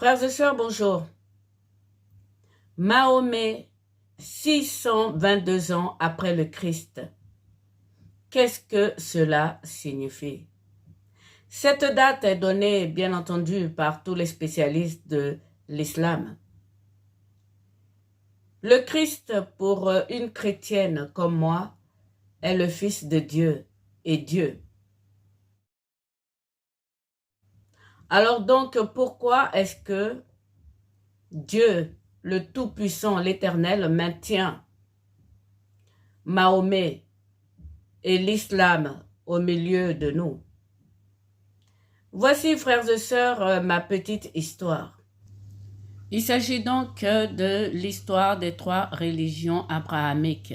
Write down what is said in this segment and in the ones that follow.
Frères et sœurs, bonjour. Mahomet, 622 ans après le Christ. Qu'est-ce que cela signifie? Cette date est donnée, bien entendu, par tous les spécialistes de l'islam. Le Christ, pour une chrétienne comme moi, est le Fils de Dieu et Dieu. Alors donc, pourquoi est-ce que Dieu, le Tout-Puissant, l'Éternel, maintient Mahomet et l'islam au milieu de nous? Voici, frères et sœurs, ma petite histoire. Il s'agit donc de l'histoire des trois religions abrahamiques,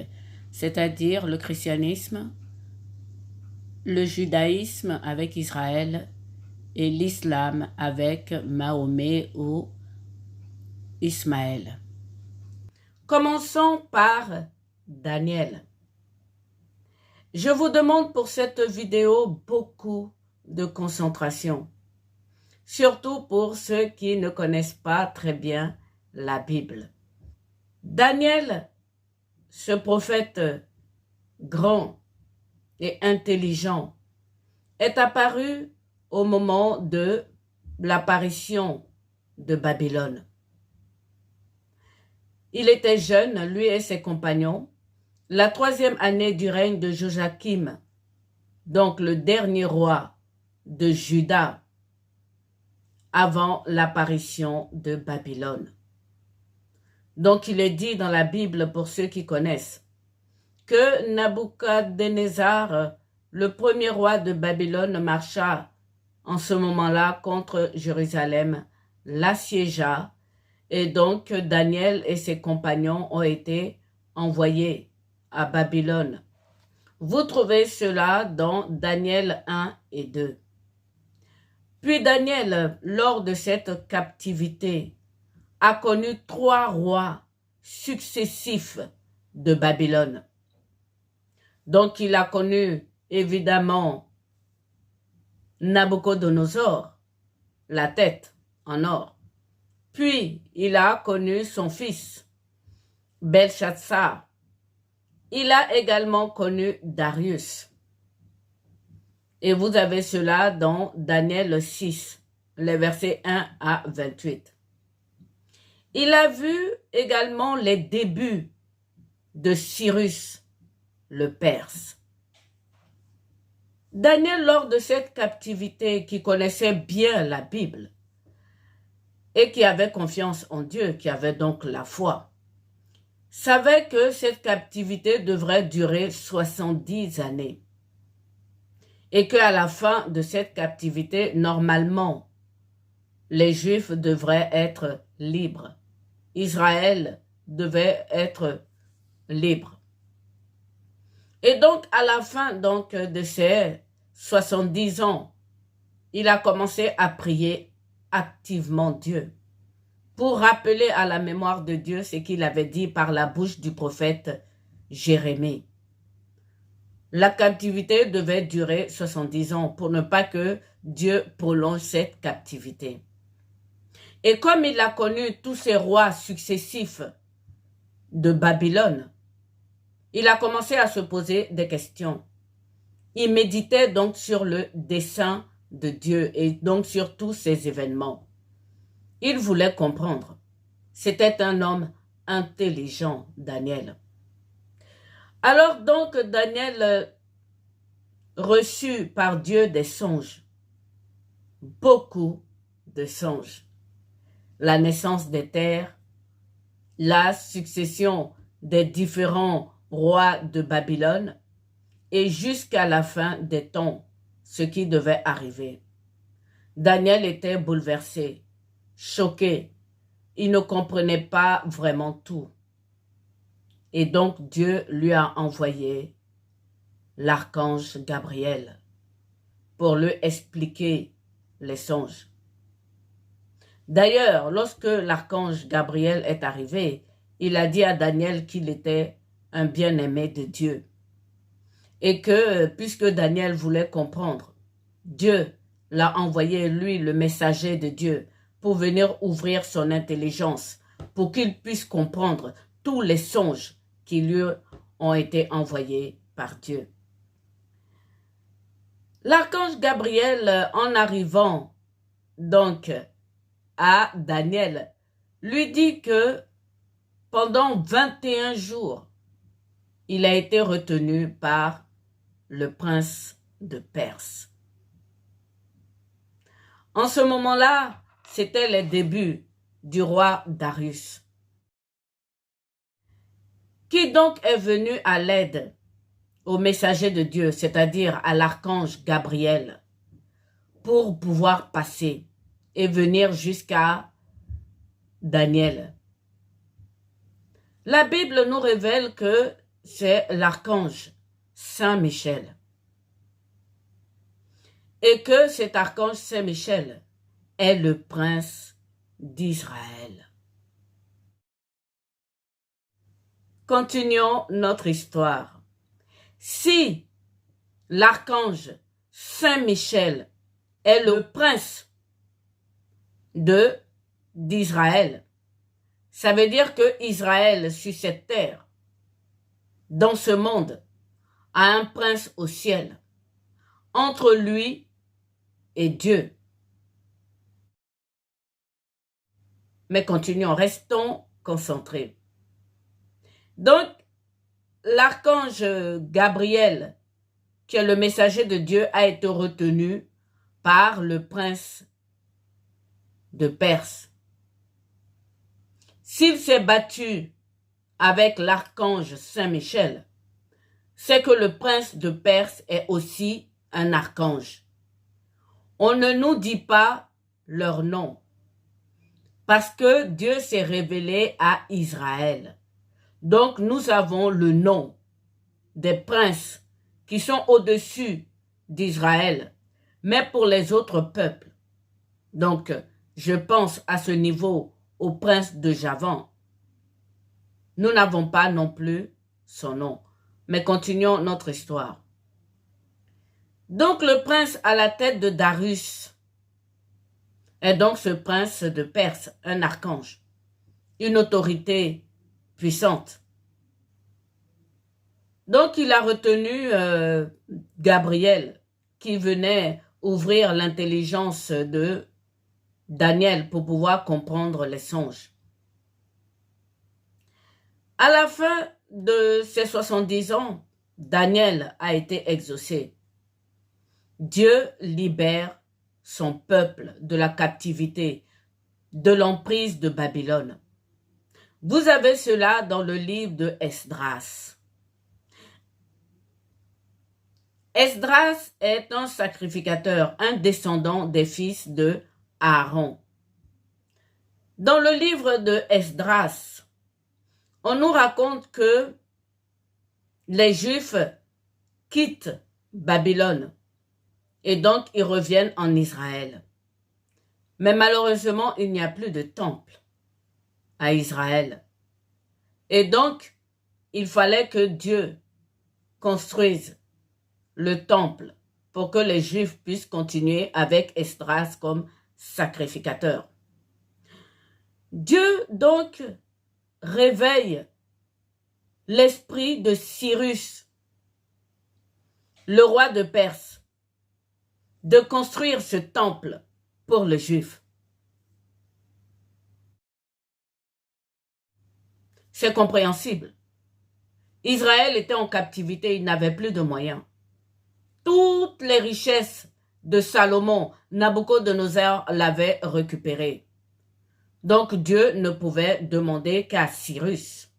c'est-à-dire le christianisme, le judaïsme avec Israël et l'islam avec Mahomet ou Ismaël. Commençons par Daniel. Je vous demande pour cette vidéo beaucoup de concentration, surtout pour ceux qui ne connaissent pas très bien la Bible. Daniel, ce prophète grand et intelligent, est apparu au moment de l'apparition de Babylone. Il était jeune, lui et ses compagnons, la 3e année du règne de Joachim, donc le dernier roi de Juda, avant l'apparition de Babylone. Donc il est dit dans la Bible, pour ceux qui connaissent, que Nabuchodonosor, le premier roi de Babylone, marcha en ce moment-là contre Jérusalem, l'assiégea, et donc Daniel et ses compagnons ont été envoyés à Babylone. Vous trouvez cela dans Daniel 1 et 2. Puis Daniel, lors de cette captivité, a connu 3 rois successifs de Babylone. Donc il a connu évidemment Nabuchodonosor, la tête en or. Puis il a connu son fils, Belshazzar. Il a également connu Darius. Et vous avez cela dans Daniel 6, les versets 1 à 28. Il a vu également les débuts de Cyrus, le Perse. Daniel, lors de cette captivité, qui connaissait bien la Bible et qui avait confiance en Dieu, qui avait donc la foi, savait que cette captivité devrait durer 70 années. Et qu'à la fin de cette captivité, normalement, les Juifs devraient être libres. Israël devait être libre. Et donc, à la fin de ces 70 ans, il a commencé à prier activement Dieu pour rappeler à la mémoire de Dieu ce qu'il avait dit par la bouche du prophète Jérémie. La captivité devait durer 70 ans pour ne pas que Dieu prolonge cette captivité. Et comme il a connu tous ces rois successifs de Babylone, il a commencé à se poser des questions. Il méditait donc sur le dessein de Dieu et donc sur tous ces événements. Il voulait comprendre. C'était un homme intelligent, Daniel. Alors donc Daniel reçut par Dieu des songes, beaucoup de songes. La naissance des terres, la succession des différents rois de Babylone et jusqu'à la fin des temps, ce qui devait arriver. Daniel était bouleversé, choqué. Il ne comprenait pas vraiment tout. Et donc Dieu lui a envoyé l'archange Gabriel pour lui expliquer les songes. D'ailleurs, lorsque l'archange Gabriel est arrivé, il a dit à Daniel qu'il était un bien-aimé de Dieu. Et que, puisque Daniel voulait comprendre, Dieu l'a envoyé, lui, le messager de Dieu, pour venir ouvrir son intelligence, pour qu'il puisse comprendre tous les songes qui lui ont été envoyés par Dieu. L'archange Gabriel, en arrivant donc à Daniel, lui dit que pendant 21 jours, il a été retenu par le prince de Perse. En ce moment-là, c'était les débuts du roi Darius, qui donc est venu à l'aide au messager de Dieu, c'est-à-dire à l'archange Gabriel, pour pouvoir passer et venir jusqu'à Daniel. La Bible nous révèle que c'est l'archange Saint-Michel et que cet archange Saint-Michel est le prince d'Israël. Continuons notre histoire. Si l'archange Saint-Michel est le prince d'Israël, ça veut dire que Israël sur cette terre, dans ce monde, a un prince au ciel, entre lui et Dieu. Mais continuons, restons concentrés. Donc, l'archange Gabriel, qui est le messager de Dieu, a été retenu par le prince de Perse. S'il s'est battu avec l'archange Saint-Michel, c'est que le prince de Perse est aussi un archange. On ne nous dit pas leur nom, parce que Dieu s'est révélé à Israël. Donc nous avons le nom des princes qui sont au-dessus d'Israël, mais pour les autres peuples. Donc je pense à ce niveau au prince de Javan. Nous n'avons pas non plus son nom. Mais continuons notre histoire. Donc le prince à la tête de Darius est donc ce prince de Perse, un archange, une autorité puissante. Donc il a retenu Gabriel qui venait ouvrir l'intelligence de Daniel pour pouvoir comprendre les songes. À la fin de ses 70 ans, Daniel a été exaucé. Dieu libère son peuple de la captivité, de l'emprise de Babylone. Vous avez cela dans le livre de Esdras. Esdras est un sacrificateur, un descendant des fils de Aaron. Dans le livre de Esdras, on nous raconte que les Juifs quittent Babylone et donc ils reviennent en Israël. Mais malheureusement, il n'y a plus de temple à Israël. Et donc, il fallait que Dieu construise le temple pour que les Juifs puissent continuer avec Esdras comme sacrificateur. Dieu donc réveille l'esprit de Cyrus, le roi de Perse, de construire ce temple pour les Juifs. C'est compréhensible. Israël était en captivité, il n'avait plus de moyens. Toutes les richesses de Salomon, Nabuchodonosor l'avait récupérées. Donc Dieu ne pouvait demander qu'à Cyrus,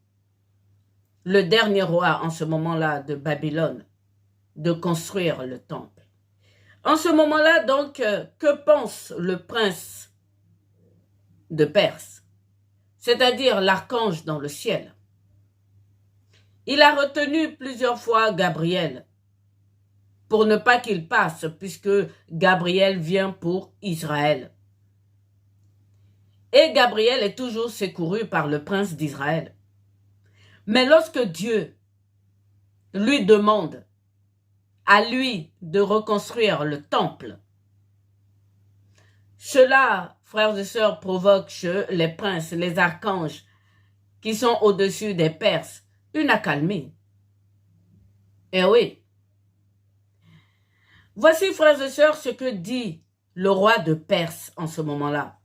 le dernier roi en ce moment-là de Babylone, de construire le temple. En ce moment-là, donc, que pense le prince de Perse, c'est-à-dire l'archange dans le ciel? Il a retenu plusieurs fois Gabriel pour ne pas qu'il passe, puisque Gabriel vient pour Israël. Et Gabriel est toujours secouru par le prince d'Israël. Mais lorsque Dieu lui demande à lui de reconstruire le temple, cela, frères et sœurs, provoque chez les princes, les archanges, qui sont au-dessus des Perses, une accalmie. Eh oui. Voici, frères et sœurs, ce que dit le roi de Perse en ce moment-là.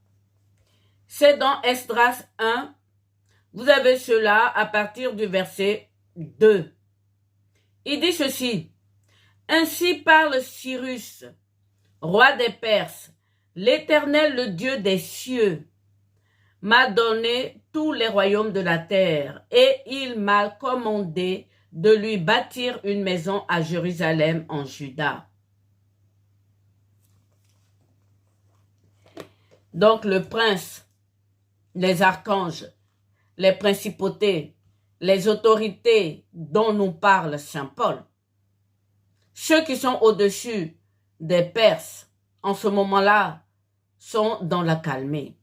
C'est dans Esdras 1, vous avez cela à partir du verset 2. Il dit ceci, « Ainsi parle Cyrus, roi des Perses, l'Éternel, le Dieu des cieux, m'a donné tous les royaumes de la terre, et il m'a commandé de lui bâtir une maison à Jérusalem en Juda. » Donc le prince, les archanges, les principautés, les autorités dont nous parle saint Paul, ceux qui sont au-dessus des Perses, en ce moment-là, sont dans la calmie.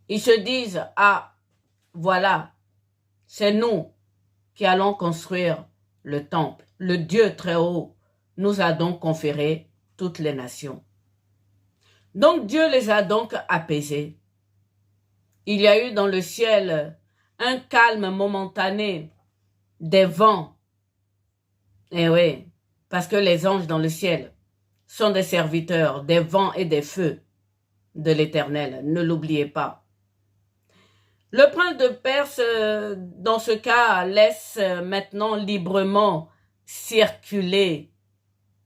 Ils se disent, ah, voilà, c'est nous qui allons construire le temple. Le Dieu très haut nous a donc conféré toutes les nations. Donc Dieu les a donc apaisés. Il y a eu dans le ciel un calme momentané, des vents. Eh oui, parce que les anges dans le ciel sont des serviteurs des vents et des feux de l'Éternel. Ne l'oubliez pas. Le prince de Perse, dans ce cas, laisse maintenant librement circuler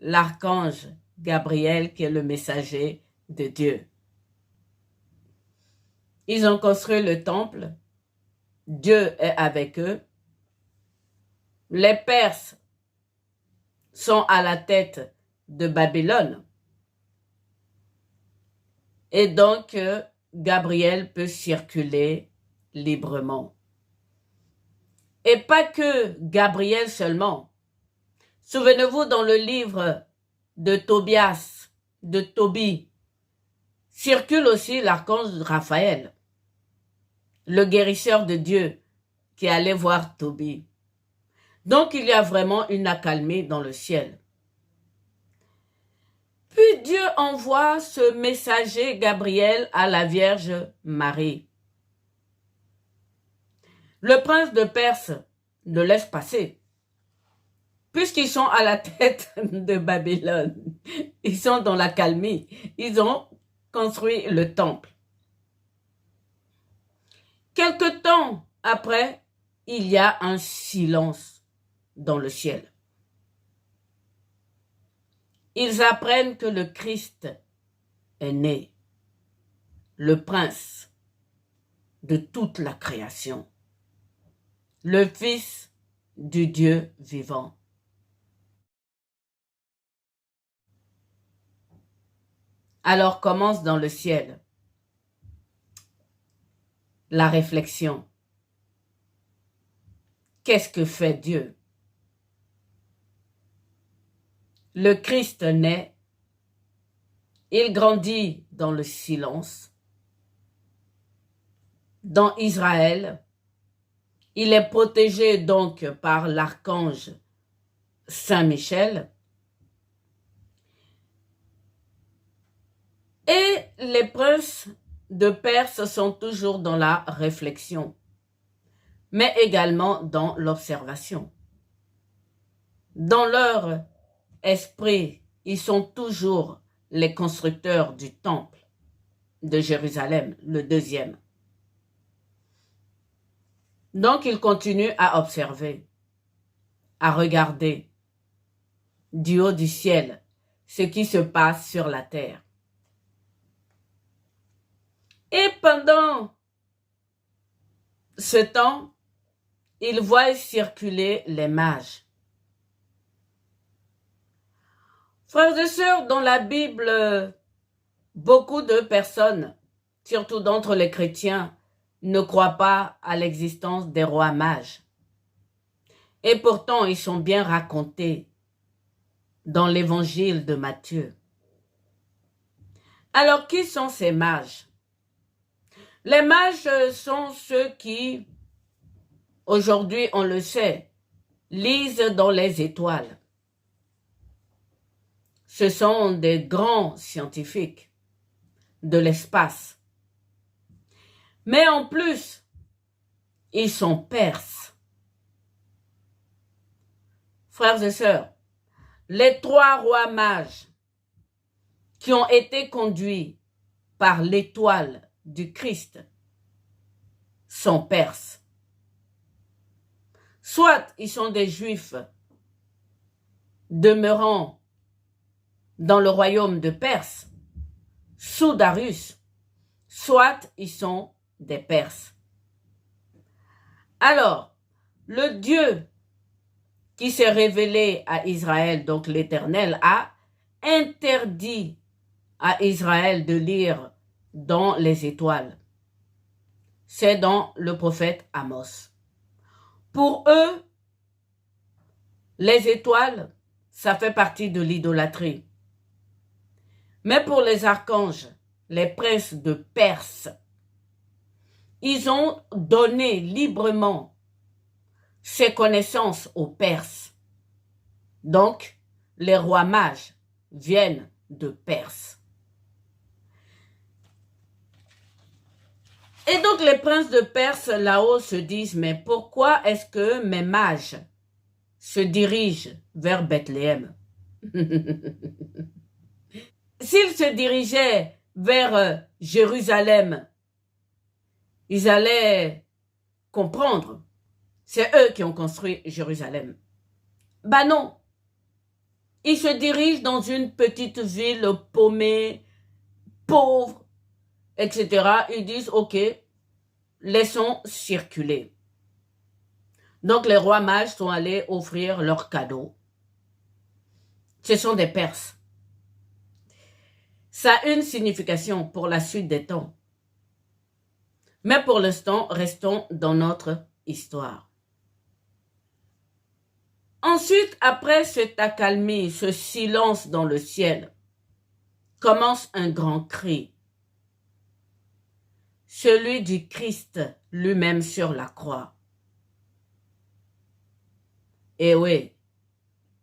l'archange Gabriel, qui est le messager de Dieu. Ils ont construit le temple. Dieu est avec eux. Les Perses sont à la tête de Babylone. Et donc, Gabriel peut circuler librement. Et pas que Gabriel seulement. Souvenez-vous dans le livre de Tobias, de Tobie, circule aussi l'archange Raphaël, le guérisseur de Dieu qui allait voir Tobie. Donc il y a vraiment une accalmie dans le ciel. Puis Dieu envoie ce messager Gabriel à la Vierge Marie. Le prince de Perse le laisse passer, puisqu'ils sont à la tête de Babylone. Ils sont dans l'accalmie. Ils ont construit le temple. Quelque temps après, il y a un silence dans le ciel. Ils apprennent que le Christ est né, le prince de toute la création, le Fils du Dieu vivant. Alors commence dans le ciel la réflexion. Qu'est-ce que fait Dieu? Le Christ naît, il grandit dans le silence. Dans Israël, il est protégé donc par l'archange Saint Michel. Et les princes de Perse sont toujours dans la réflexion, mais également dans l'observation. Dans leur esprit, ils sont toujours les constructeurs du temple de Jérusalem, le deuxième. Donc, ils continuent à observer, à regarder du haut du ciel ce qui se passe sur la terre. Et pendant ce temps, ils voient circuler les mages. Frères et sœurs, dans la Bible, beaucoup de personnes, surtout d'entre les chrétiens, ne croient pas à l'existence des rois mages. Et pourtant, ils sont bien racontés dans l'évangile de Matthieu. Alors, qui sont ces mages? Les mages sont ceux qui, aujourd'hui on le sait, lisent dans les étoiles. Ce sont des grands scientifiques de l'espace Mais en plus, ils sont perses. Frères et sœurs, les 3 rois mages qui ont été conduits par l'étoile du Christ sont perses. Soit ils sont des Juifs demeurant dans le royaume de Perse, sous Darius, soit ils sont des Perses. Alors, le Dieu qui s'est révélé à Israël, donc l'Éternel, a interdit à Israël de lire dans les étoiles. C'est dans le prophète Amos. Pour eux, les étoiles, ça fait partie de l'idolâtrie. Mais pour les archanges, les princes de Perse, ils ont donné librement ces connaissances aux Perses. Donc, les rois mages viennent de Perse. Et donc, les princes de Perse, là-haut, se disent, mais pourquoi est-ce que mes mages se dirigent vers Bethléem? S'ils se dirigeaient vers Jérusalem, ils allaient comprendre. C'est eux qui ont construit Jérusalem. Ben non. Ils se dirigent dans une petite ville paumée, pauvre, etc. Ils disent, ok, laissons circuler. Donc les rois mages sont allés offrir leurs cadeaux. Ce sont des Perses. Ça a une signification pour la suite des temps. Mais pour l'instant, restons dans notre histoire. Ensuite, après cette accalmie, ce silence dans le ciel, commence un grand cri. Celui du Christ lui-même sur la croix. Et oui,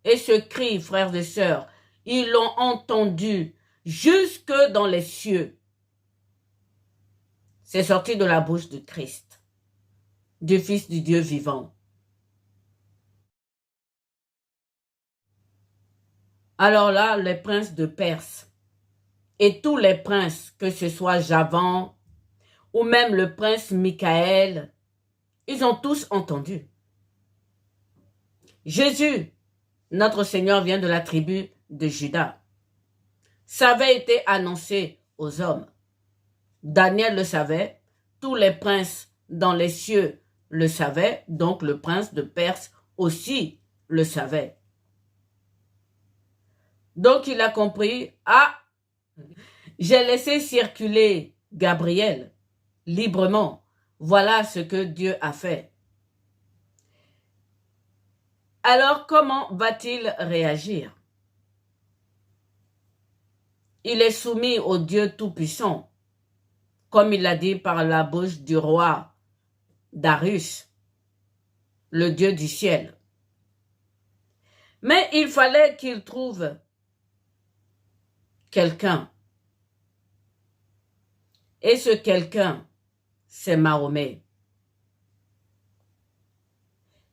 et ce cri, frères et sœurs, ils l'ont entendu jusque dans les cieux. C'est sorti de la bouche de Christ, du Fils du Dieu vivant. Alors là, les princes de Perse et tous les princes, que ce soit Javan ou même le prince Michaël, ils ont tous entendu. Jésus, notre Seigneur, vient de la tribu de Juda. Ça avait été annoncé aux hommes. Daniel le savait, tous les princes dans les cieux le savaient, donc le prince de Perse aussi le savait. Donc il a compris, ah, j'ai laissé circuler Gabriel librement. Voilà ce que Dieu a fait. Alors comment va-t-il réagir? Il est soumis au Dieu Tout-Puissant, comme il l'a dit par la bouche du roi Darius, le Dieu du ciel. Mais il fallait qu'il trouve quelqu'un. Et ce quelqu'un, c'est Mahomet.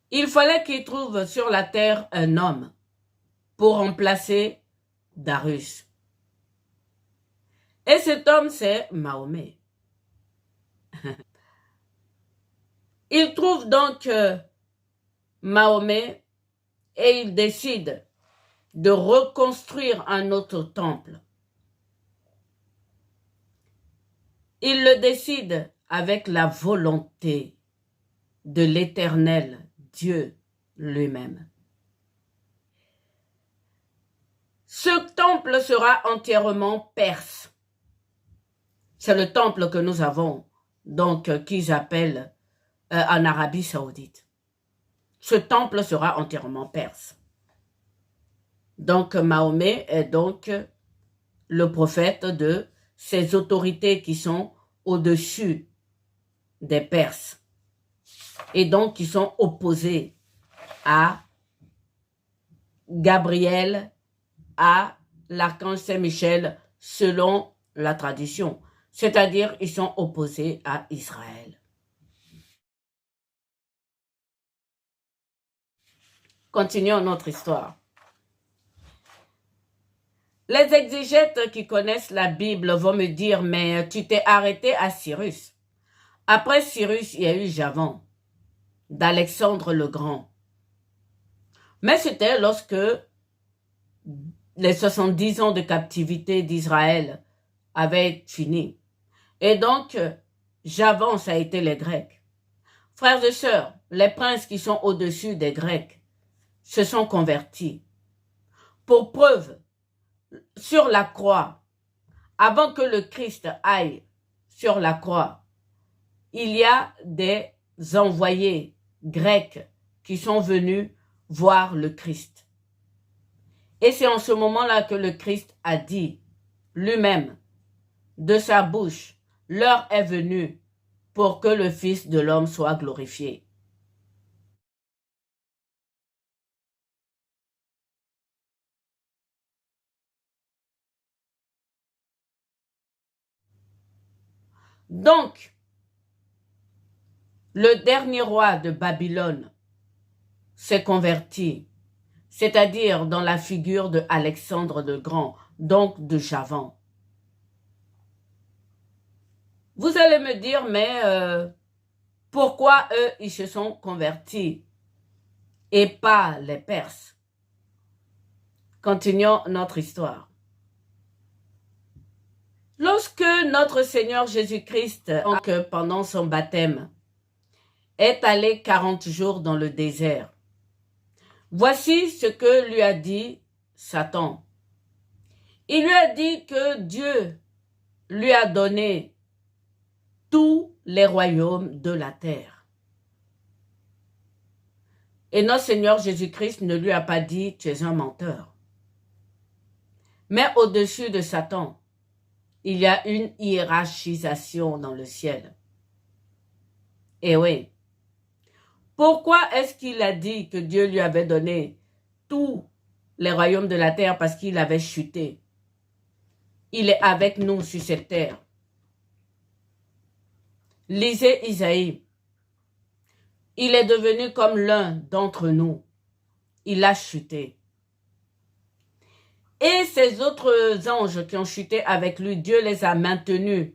Il fallait qu'il trouve sur la terre un homme pour remplacer Darius. Et cet homme, c'est Mahomet. Il trouve donc Mahomet et il décide de reconstruire un autre temple. Il le décide avec la volonté de l'Éternel Dieu lui-même. Ce temple sera entièrement perse. C'est le temple que nous avons, donc qu'ils appellent en Arabie Saoudite. Ce temple sera entièrement perse. Donc Mahomet est donc le prophète de ces autorités qui sont au-dessus des Perses et donc qui sont opposés à Gabriel, à l'archange Saint-Michel selon la tradition. c'est-à-dire ils sont opposés à Israël. Continuons notre histoire. Les exégètes qui connaissent la Bible vont me dire, mais tu t'es arrêté à Cyrus. Après Cyrus, il y a eu Javan, d'Alexandre le Grand. Mais c'était lorsque les 70 ans de captivité d'Israël avaient fini. Et donc, Javan, ça a été les Grecs. Frères et sœurs, les princes qui sont au-dessus des Grecs se sont convertis. Pour preuve, sur la croix, avant que le Christ aille sur la croix, il y a des envoyés grecs qui sont venus voir le Christ. Et c'est en ce moment-là que le Christ a dit lui-même, de sa bouche, l'heure est venue pour que le Fils de l'homme soit glorifié. Donc, le dernier roi de Babylone s'est converti, c'est-à-dire dans la figure de Alexandre le Grand, donc de Javan. Vous allez me dire, mais pourquoi eux, ils se sont convertis et pas les Perses? Continuons notre histoire. Lorsque notre Seigneur Jésus-Christ, pendant son baptême, est allé 40 jours dans le désert, voici ce que lui a dit Satan. Il lui a dit que Dieu lui a donné tous les royaumes de la terre. Et notre Seigneur Jésus-Christ ne lui a pas dit « tu es un menteur ». Mais au-dessus de Satan, il y a une hiérarchisation dans le ciel. Et oui. Pourquoi est-ce qu'il a dit que Dieu lui avait donné tous les royaumes de la terre? Parce qu'il avait chuté. Il est avec nous sur cette terre. Lisez Isaïe. Il est devenu comme l'un d'entre nous. Il a chuté. Et ces autres anges qui ont chuté avec lui, Dieu les a maintenus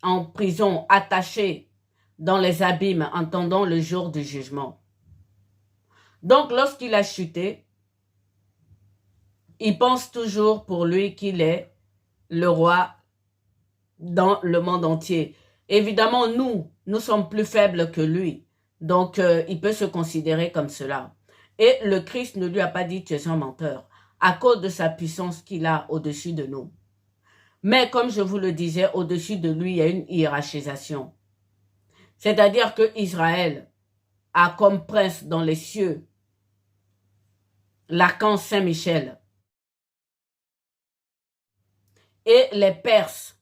en prison, attachés dans les abîmes, en attendant le jour du jugement. Donc, lorsqu'il a chuté, il pense toujours pour lui qu'il est le roi dans le monde entier. Évidemment, nous sommes plus faibles que lui. Donc, il peut se considérer comme cela. Et le Christ ne lui a pas dit « tu es un menteur » à cause de sa puissance qu'il a au-dessus de nous. Mais comme je vous le disais, au-dessus de lui, il y a une hiérarchisation. C'est-à-dire que Israël a comme prince dans les cieux l'archange Saint-Michel. Et les Perses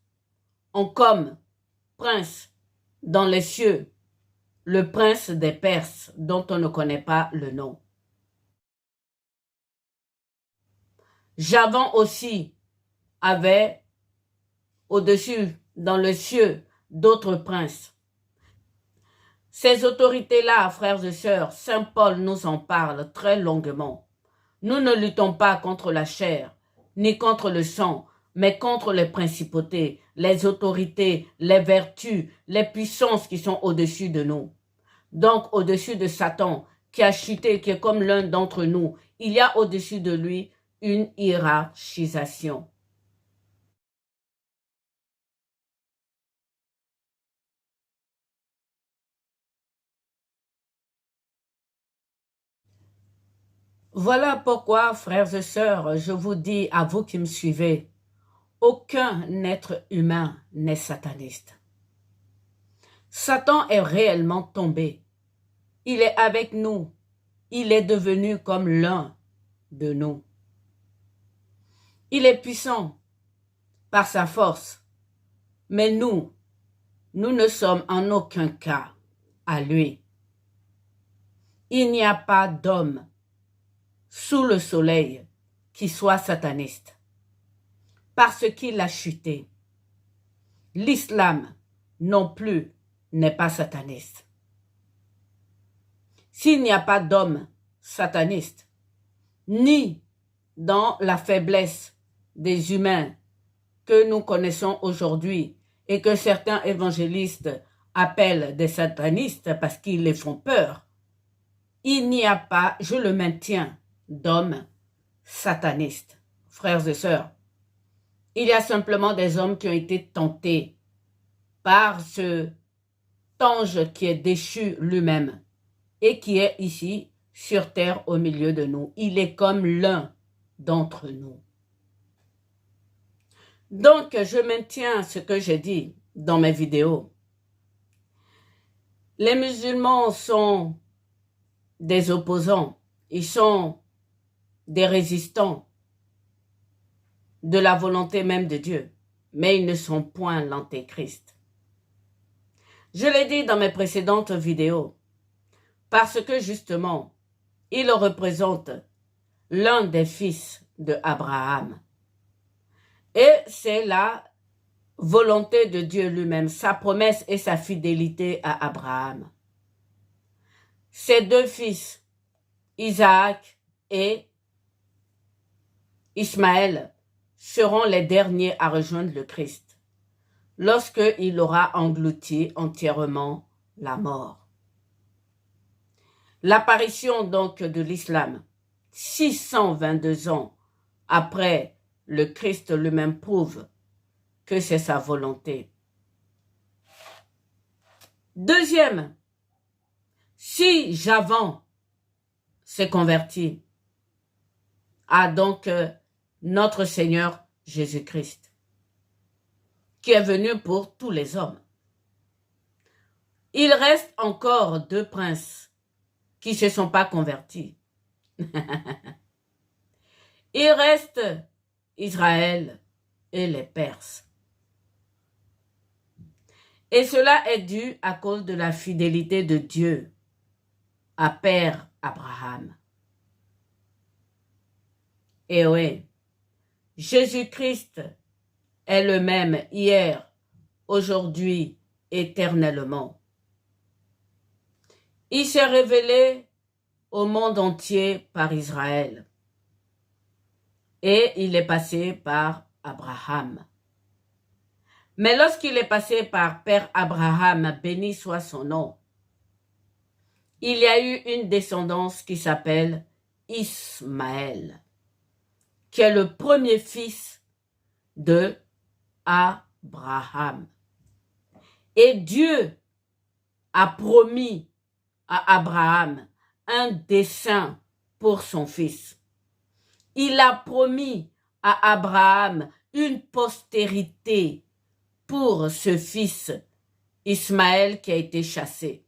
ont comme prince dans les cieux le prince des Perses dont on ne connaît pas le nom. Javan aussi avait au-dessus, dans le cieux, d'autres princes. Ces autorités-là, frères et sœurs, Saint Paul nous en parle très longuement. Nous ne luttons pas contre la chair, ni contre le sang, mais contre les principautés, les autorités, les vertus, les puissances qui sont au-dessus de nous. Donc, au-dessus de Satan, qui a chuté, qui est comme l'un d'entre nous, il y a au-dessus de lui une hiérarchisation. Voilà pourquoi, frères et sœurs, je vous dis à vous qui me suivez, aucun être humain n'est sataniste. Satan est réellement tombé. Il est avec nous. Il est devenu comme l'un de nous. Il est puissant par sa force. Mais nous ne sommes en aucun cas à lui. Il n'y a pas d'homme sous le soleil qui soit sataniste. Parce qu'il a chuté. l'islam non plus n'est pas sataniste. S'il n'y a pas d'homme sataniste, ni dans la faiblesse des humains que nous connaissons aujourd'hui et que certains évangélistes appellent des satanistes parce qu'ils les font peur, il n'y a pas, je le maintiens, d'hommes satanistes. Frères et sœurs, il y a simplement des hommes qui ont été tentés par ce ange qui est déchu lui-même et qui est ici sur terre au milieu de nous. Il est comme l'un d'entre nous. Donc, je maintiens ce que j'ai dit dans mes vidéos. Les musulmans sont des opposants, ils sont des résistants de la volonté même de Dieu, mais ils ne sont point l'antéchrist. Je l'ai dit dans mes précédentes vidéos, parce que justement, ils représentent l'un des fils de Abraham. Et c'est la volonté de Dieu lui-même, sa promesse et sa fidélité à Abraham. Ses deux fils, Isaac et Ismaël, seront les derniers à rejoindre le Christ, lorsqu'il aura englouti entièrement la mort. L'apparition donc de l'islam, 622 ans après le Christ lui-même prouve que c'est sa volonté. Deuxième, si Javan s'est converti à donc notre Seigneur Jésus-Christ, qui est venu pour tous les hommes. Il reste encore deux princes qui ne se sont pas convertis. Il reste Israël et les Perses. Et cela est dû à cause de la fidélité de Dieu à Père Abraham. Et oui, Jésus-Christ est le même hier, aujourd'hui, éternellement. Il s'est révélé au monde entier par Israël. Et il est passé par Abraham. Mais lorsqu'il est passé par Père Abraham, béni soit son nom, il y a eu une descendance qui s'appelle Ismaël, qui est le premier fils de Abraham. Et Dieu a promis à Abraham un dessein pour son fils. Il a promis à Abraham une postérité pour ce fils Ismaël qui a été chassé.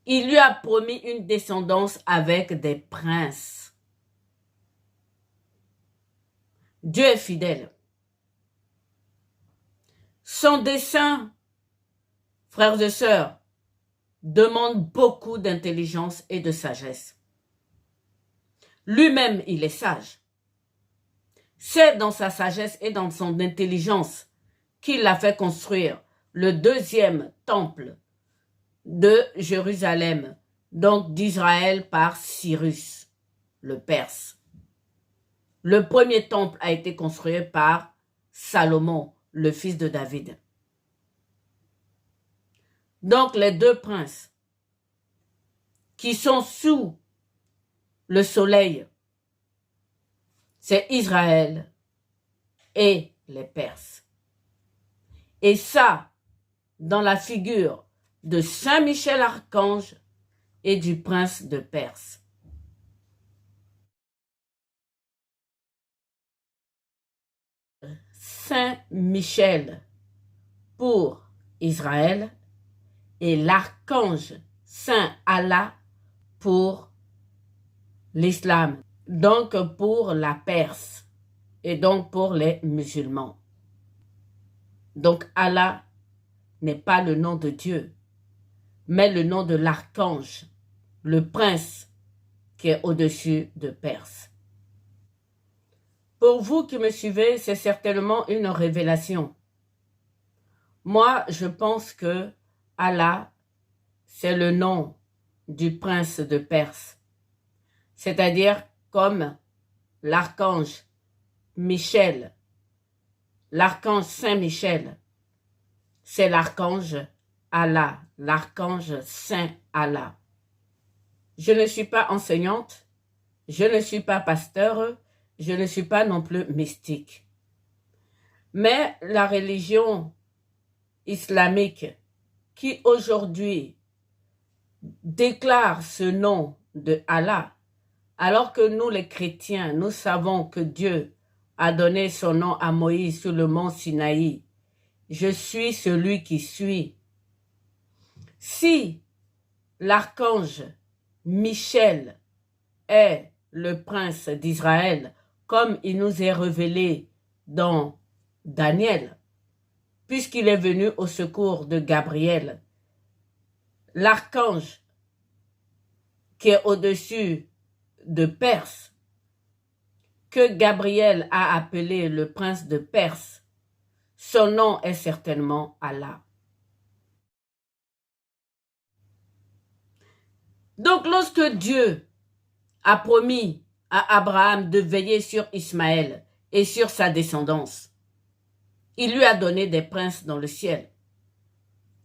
Il lui a promis une descendance avec des princes. Dieu est fidèle. Son dessein, frères et sœurs, demande beaucoup d'intelligence et de sagesse. Lui-même, il est sage. C'est dans sa sagesse et dans son intelligence qu'il a fait construire le deuxième temple de Jérusalem, donc d'Israël par Cyrus, le Perse. Le premier temple a été construit par Salomon, le fils de David. Donc les deux princes qui sont sous le soleil, c'est Israël et les Perses. Et ça, dans la figure de Saint Michel Archange et du prince de Perse. Saint Michel pour Israël et l'archange Saint Allah pour l'islam, donc pour la Perse et donc pour les musulmans. Donc Allah n'est pas le nom de Dieu, mais le nom de l'archange, le prince qui est au-dessus de Perse. Pour vous qui me suivez, c'est certainement une révélation. Moi, je pense que Allah, c'est le nom du prince de Perse, c'est-à-dire comme l'archange Michel, l'archange Saint-Michel, c'est l'archange Allah, l'archange Saint Allah. Je ne suis pas enseignante, je ne suis pas pasteur, je ne suis pas non plus mystique. Mais la religion islamique qui aujourd'hui déclare ce nom de Allah, alors que nous les chrétiens, nous savons que Dieu a donné son nom à Moïse sur le mont Sinaï. Je suis celui qui suis. Si l'archange Michel est le prince d'Israël, comme il nous est révélé dans Daniel, puisqu'il est venu au secours de Gabriel, l'archange qui est au-dessus de Perse, que Gabriel a appelé le prince de Perse, son nom est certainement Allah. Donc lorsque Dieu a promis à Abraham de veiller sur Ismaël et sur sa descendance, il lui a donné des princes dans le ciel,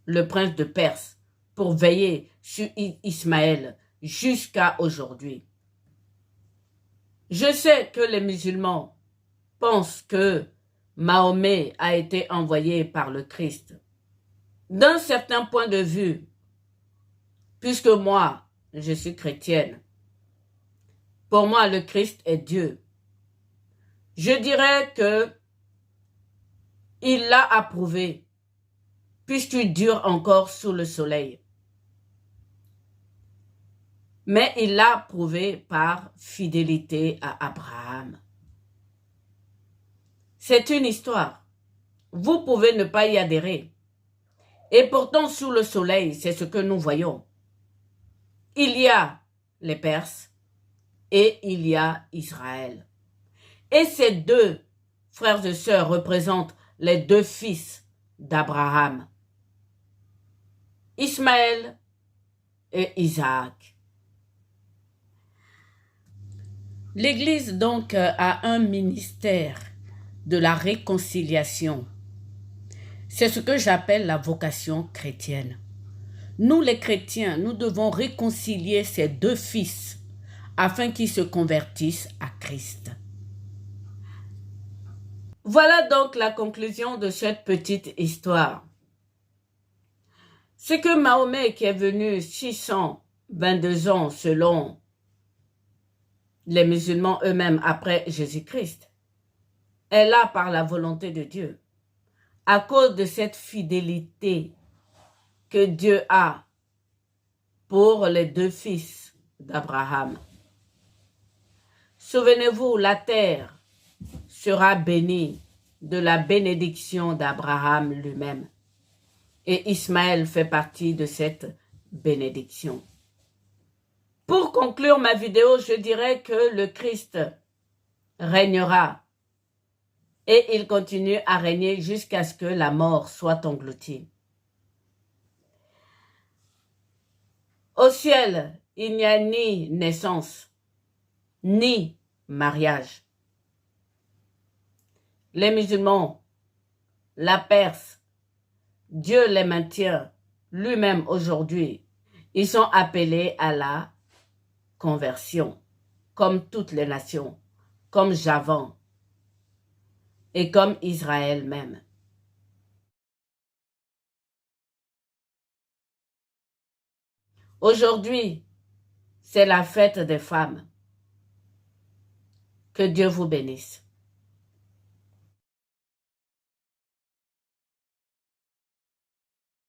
le prince de Perse, pour veiller sur Ismaël jusqu'à aujourd'hui. Je sais que les musulmans pensent que Mahomet a été envoyé par le Christ. D'un certain point de vue, puisque moi, je suis chrétienne, pour moi, le Christ est Dieu. Je dirais que il l'a approuvé, puisqu'il dure encore sous le soleil. Mais il l'a prouvé par fidélité à Abraham. C'est une histoire. Vous pouvez ne pas y adhérer. Et pourtant, sous le soleil, c'est ce que nous voyons. Il y a les Perses et il y a Israël. Et ces deux frères et sœurs représentent les deux fils d'Abraham, Ismaël et Isaac. L'Église donc a un ministère de la réconciliation. C'est ce que j'appelle la vocation chrétienne. Nous les chrétiens, nous devons réconcilier ces deux fils afin qu'ils se convertissent à Christ. Voilà donc la conclusion de cette petite histoire. C'est que Mahomet, qui est venu 622 ans selon les musulmans eux-mêmes après Jésus-Christ, est là par la volonté de Dieu. À cause de cette fidélité que Dieu a pour les deux fils d'Abraham. Souvenez-vous, la terre sera bénie de la bénédiction d'Abraham lui-même. Et Ismaël fait partie de cette bénédiction. Pour conclure ma vidéo, je dirais que le Christ régnera et il continue à régner jusqu'à ce que la mort soit engloutie. Au ciel, il n'y a ni naissance, ni mariage. Les musulmans, la Perse, Dieu les maintient lui-même aujourd'hui. Ils sont appelés à la conversion, comme toutes les nations, comme Javan et comme Israël même. Aujourd'hui, c'est la fête des femmes. Que Dieu vous bénisse.